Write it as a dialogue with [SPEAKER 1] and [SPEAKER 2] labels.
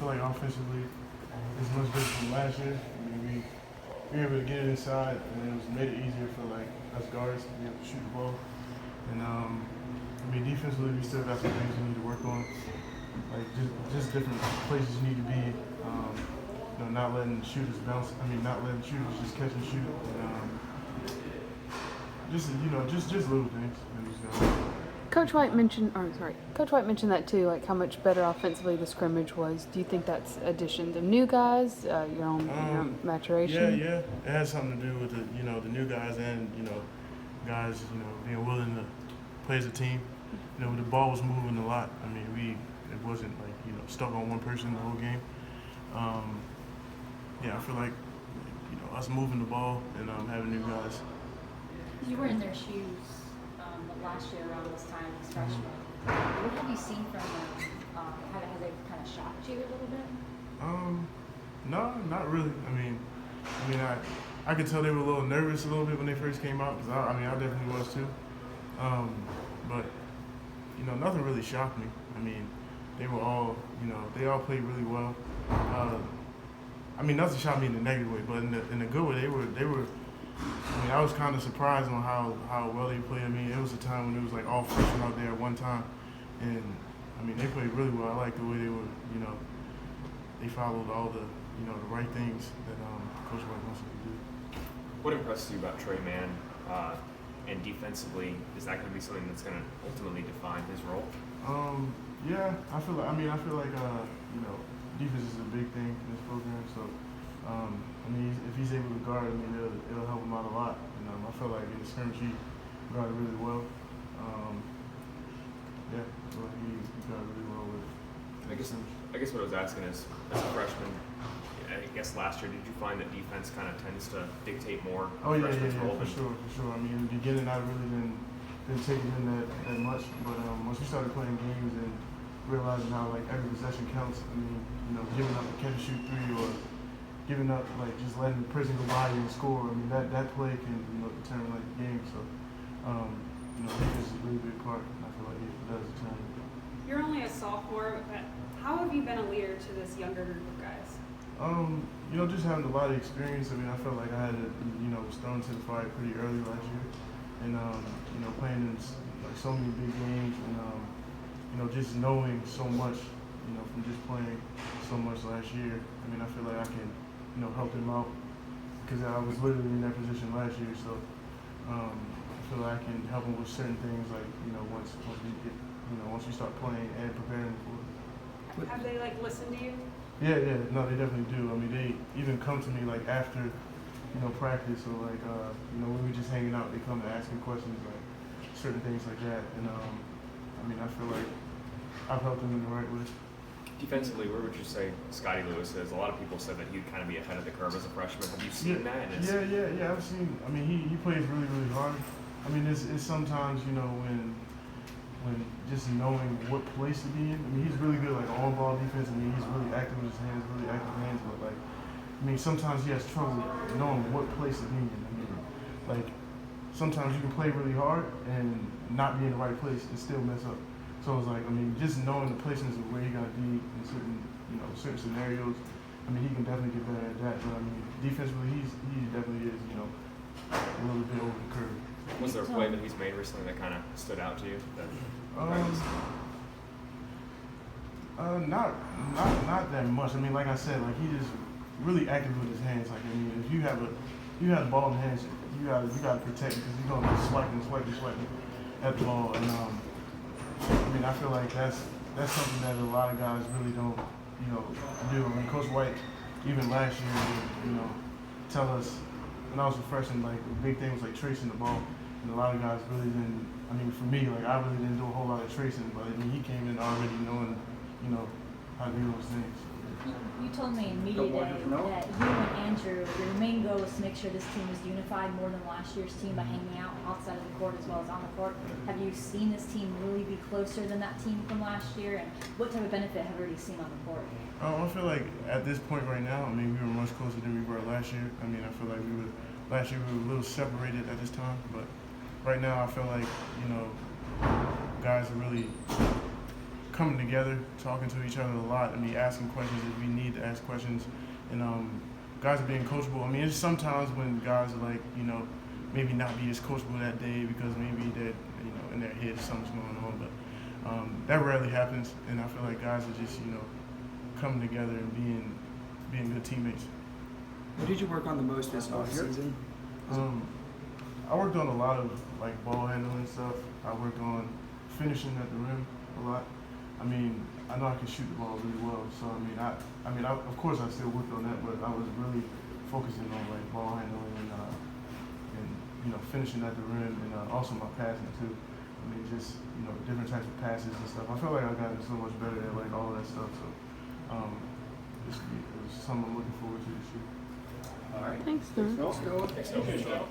[SPEAKER 1] feel like offensively it's much different from last year. I mean, we were able to get it inside, and it was made it easier for like us guards to be able to shoot the ball. And I mean, defensively, we still got some things we need to work on, like just different places you need to be. You know, not letting shooters bounce. I mean, not letting shooters just catch and shoot. And, just little things. And
[SPEAKER 2] Coach White mentioned that too, like how much better offensively the scrimmage was. Do you think that's addition to new guys, your own maturation?
[SPEAKER 1] Yeah. It has something to do with the new guys and guys being willing to play as a team. The ball was moving a lot. I mean, it wasn't like stuck on one person the whole game. I feel like us moving the ball and having new guys.
[SPEAKER 3] You were in their shoes last year around this time as freshmen. What have you seen from them? Have they kind of shocked you a little bit?
[SPEAKER 1] No, not really. I could tell they were a little nervous a little bit when they first came out, because I definitely was too. But nothing really shocked me. I mean, they were all they all played really well. Nothing shocked me in a negative way, but in a good way, they were. I was kind of surprised on how well they played. It was a time when it was like all freshmen out there at one time, and they played really well. I like the way they were. They followed all the the right things that Coach White wants them to do.
[SPEAKER 4] What impresses you about Trey Mann, and defensively? Is that going to be something that's going to ultimately define his role?
[SPEAKER 1] Yeah, I feel like defense is a big thing in this program. So. If he's able to guard, it'll help him out a lot. I feel like in the scrimmage he guarded really well. So he guarded really well with.
[SPEAKER 4] I guess what I was asking is, as a freshman, I guess last year, did you find that defense kind of tends to dictate more?
[SPEAKER 1] Oh yeah, for sure. In the beginning, I really didn't take it in that much, but once we started playing games and realizing how like every possession counts, giving up a catch and shoot three or giving up, like just letting the person go by you and score. That play can determine like the game. So defense is a really big part. I feel like it does determine.
[SPEAKER 5] You're only a sophomore, but how have you been a leader to this younger group of guys?
[SPEAKER 1] Just having a lot of experience. I felt like I had was thrown to the fire pretty early last year, and playing in like so many big games, and just knowing so much, from just playing so much last year. I feel like I can. Help him out, because I was literally in that position last year. So I feel like I can help him with certain things, like once we start playing and preparing for it.
[SPEAKER 5] Have they listened to you?
[SPEAKER 1] Yeah. No, they definitely do. They even come to me like after practice, or when we just hanging out, they come and ask me questions like certain things like that. And I feel like I've helped them in the right way.
[SPEAKER 4] Defensively, where would you say Scotty Lewis is? A lot of people said that he'd kind of be ahead of the curve as a freshman. Have you seen that?
[SPEAKER 1] Yeah. I've seen. He plays really, really hard. It's sometimes when just knowing what place to be in. He's really good like on ball defense. He's really active with his hands, But sometimes he has trouble knowing what place to be in. Sometimes you can play really hard and not be in the right place and still mess up. So it's like, just knowing the placements of where you gotta be in certain scenarios. He can definitely get better at that. But defensively, he definitely is, a little bit over the curve.
[SPEAKER 4] Was there a play that he's made recently that kind of stood out to you?
[SPEAKER 1] Not that much. Like I said, he just really active with his hands. If you have the ball in hands, you gotta protect it, because he's gonna be swiping at the ball. And I feel like that's something that a lot of guys really don't, do. Coach White, even last year, would, tell us when I was a freshman, the big thing was tracing the ball, and a lot of guys really didn't. For me, I really didn't do a whole lot of tracing, but he came in already knowing, how to do those things.
[SPEAKER 3] You told me in media day that you and Andrew, your main goal was to make sure this team was unified more than last year's team by hanging out outside of the court as well as on the court. Have you seen this team really be closer than that team from last year? And what type of benefit have you already seen on the court?
[SPEAKER 1] I feel like at this point right now, we were much closer than we were last year. I feel like last year we were a little separated at this time, but right now I feel like, guys are really, coming together, talking to each other a lot. I mean, asking questions if we need to ask questions, and guys are being coachable. I mean, it's sometimes when guys are like, you know, maybe not be as coachable that day because maybe that, you know, in their head something's going on, but that rarely happens. And I feel like guys are just, you know, coming together and being good teammates.
[SPEAKER 6] What did you work on the most this offseason?
[SPEAKER 1] I worked on a lot of like ball handling stuff. I worked on finishing at the rim a lot. I mean, I know I can shoot the ball really well, so I mean, of course I still worked on that, but I was really focusing on like ball handling and you know, finishing at the rim, and also my passing too. I mean, just, you know, different types of passes and stuff. I feel like I've gotten so much better at like all that stuff. So it's something I'm looking forward to this year.
[SPEAKER 6] All right.
[SPEAKER 2] Thanks, Noah.
[SPEAKER 6] Let's go.
[SPEAKER 4] Thanks, Noah.